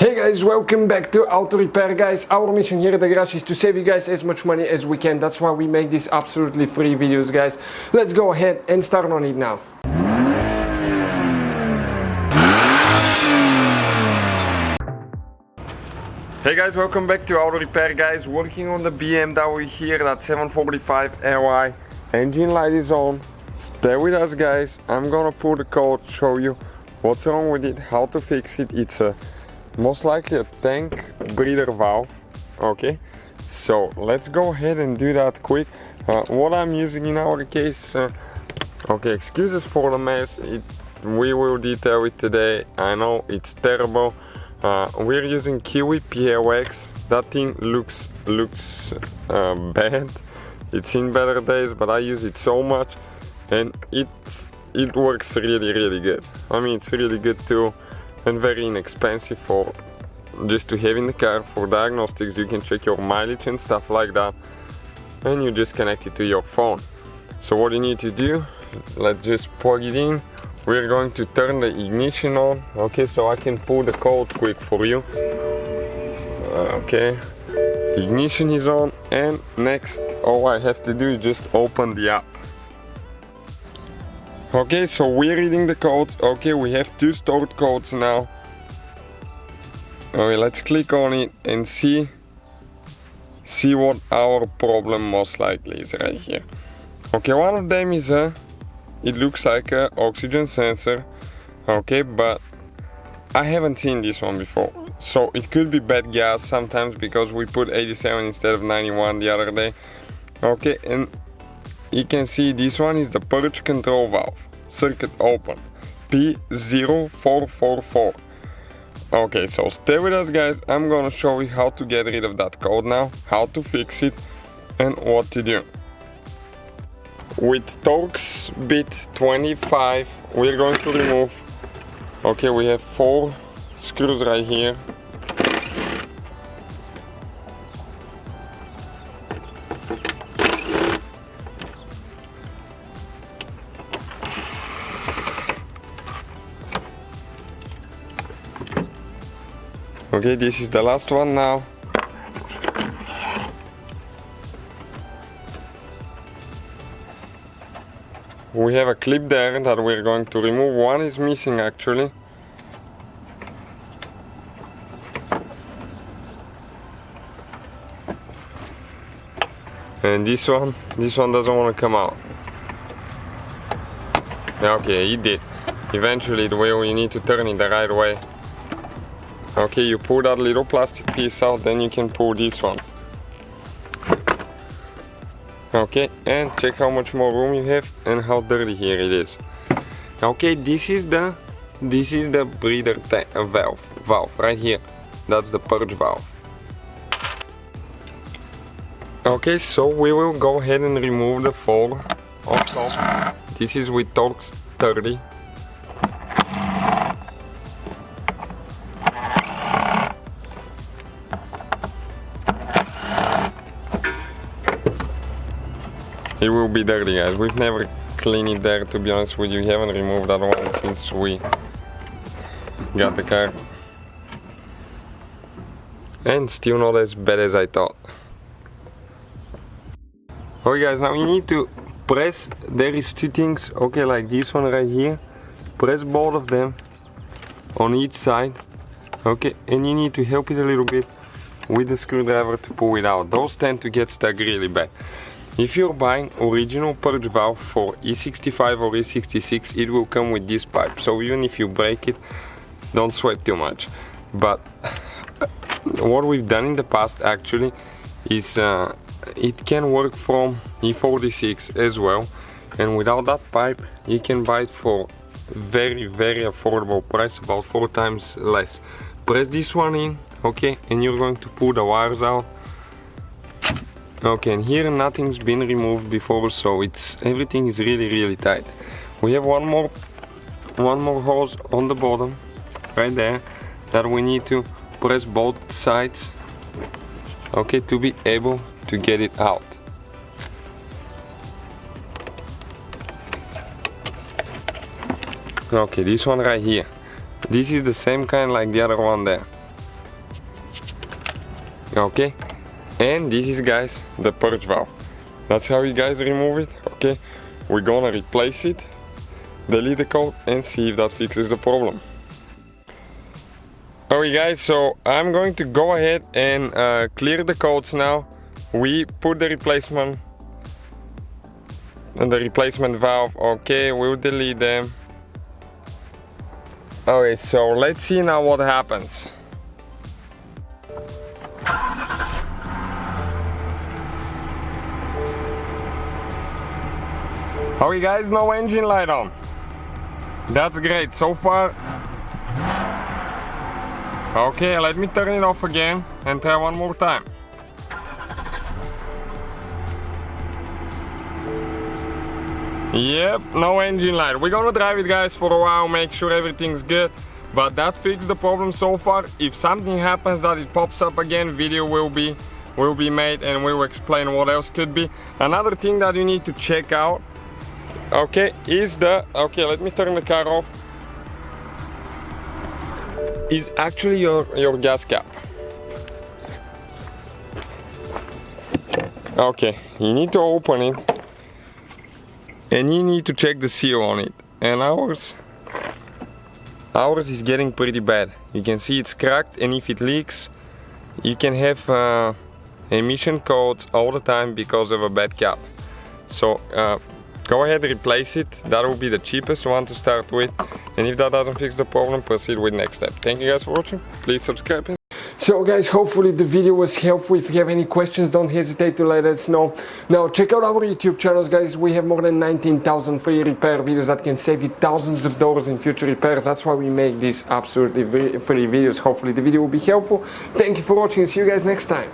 Hey guys, welcome back to Auto Repair guys. Our mission here at the garage is to save you guys as much money as we can. That's why we make these absolutely free videos guys. Let's go ahead and start on it now. Hey guys, welcome back to Auto Repair guys. Working on the BMW here, that 745 Li. Engine light is on. Stay with us guys. I'm gonna pull the code, show you what's wrong with it, how to fix it. It's most likely a tank breather valve. Okay, so let's go ahead and do that quick. What I'm using in our case, okay, excuses for the mess. We will detail it today. I know it's terrible. We're using Kiwi PLX. That thing looks bad. It's in better days, but I use it so much, and it works really good. I mean, it's really good too, and very inexpensive for just to have in the car. For diagnostics, you can check your mileage and stuff like that, and you just connect it to your phone. So what you need to do, let's just plug it in. We're going to turn the ignition on. Okay, so I can pull the code quick for you. Okay, ignition is on, and next all I have to do is just open the app. Okay, so we're reading the codes. Okay, we have two stored codes now. Okay, let's click on it and see what our problem most likely is right here. Okay, one of them is it looks like a oxygen sensor. Okay, but I haven't seen this one before. So it could be bad gas sometimes because we put 87 instead of 91 the other day. Okay, and you can see this one is the Purge Control Valve, circuit open, P0444. Okay, so stay with us guys. I'm gonna show you how to get rid of that code now, how to fix it, and what to do. With Torx bit 25, we're going to remove, okay, we have 4 screws right here. Okay, this is the last one now. We have a clip there that we're going to remove. One is missing actually. And this one doesn't want to come out. Okay, it did. Eventually it will. You need to turn it the right way. Okay, you pull that little plastic piece out, then you can pull this one. Okay, and check how much more room you have and how dirty here it is. Okay, this is the breather valve right here. That's the purge valve. Okay, so we will go ahead and remove the 4 on top. This is with Torx 30. It will be dirty guys, we've never cleaned it there, to be honest with you. We haven't removed that one since we got the car. And still not as bad as I thought. Okay guys, now you need to press, there is 2 things, okay, like this one right here. Press both of them on each side, okay, and you need to help it a little bit with the screwdriver to pull it out. Those tend to get stuck really bad. If you're buying original purge valve for E65 or E66, it will come with this pipe. So even if you break it, don't sweat too much. But what we've done in the past actually is it can work from E46 as well. And without that pipe, you can buy it for very affordable price, about 4 times less. Press this one in, okay, and you're going to pull the wires out. Okay, and here nothing's been removed before, so everything is really tight. We have one more hose on the bottom, right there, that we need to press both sides, okay, to be able to get it out. Okay, this one right here. This is the same kind like the other one there. Okay, and this is, guys, the purge valve. That's how you guys remove it. Okay, we're gonna replace it, delete the code, and see if that fixes the problem. Alright guys, so I'm going to go ahead and clear the codes now. We put the replacement valve. Okay, we'll delete them. Okay, so let's see now what happens. Alright guys, no engine light on. That's great so far. Okay, let me turn it off again and try one more time. Yep, no engine light. We're gonna drive it, guys, for a while, make sure everything's good. But that fixed the problem so far. If something happens that it pops up again, video will be made and we'll explain what else could be. Another thing that you need to check out, okay, is okay, let me turn the car off. Is actually your gas cap. Okay, you need to open it and you need to check the seal on it. And ours is getting pretty bad. You can see it's cracked, and if it leaks, you can have emission codes all the time because of a bad cap. So go ahead, replace it. That will be the cheapest one to start with. And if that doesn't fix the problem, proceed with next step. Thank you guys for watching. Please subscribe. So guys, hopefully the video was helpful. If you have any questions, don't hesitate to let us know. Now check out our YouTube channels, guys. We have more than 19,000 free repair videos that can save you thousands of dollars in future repairs. That's why we make these absolutely free videos. Hopefully the video will be helpful. Thank you for watching. See you guys next time.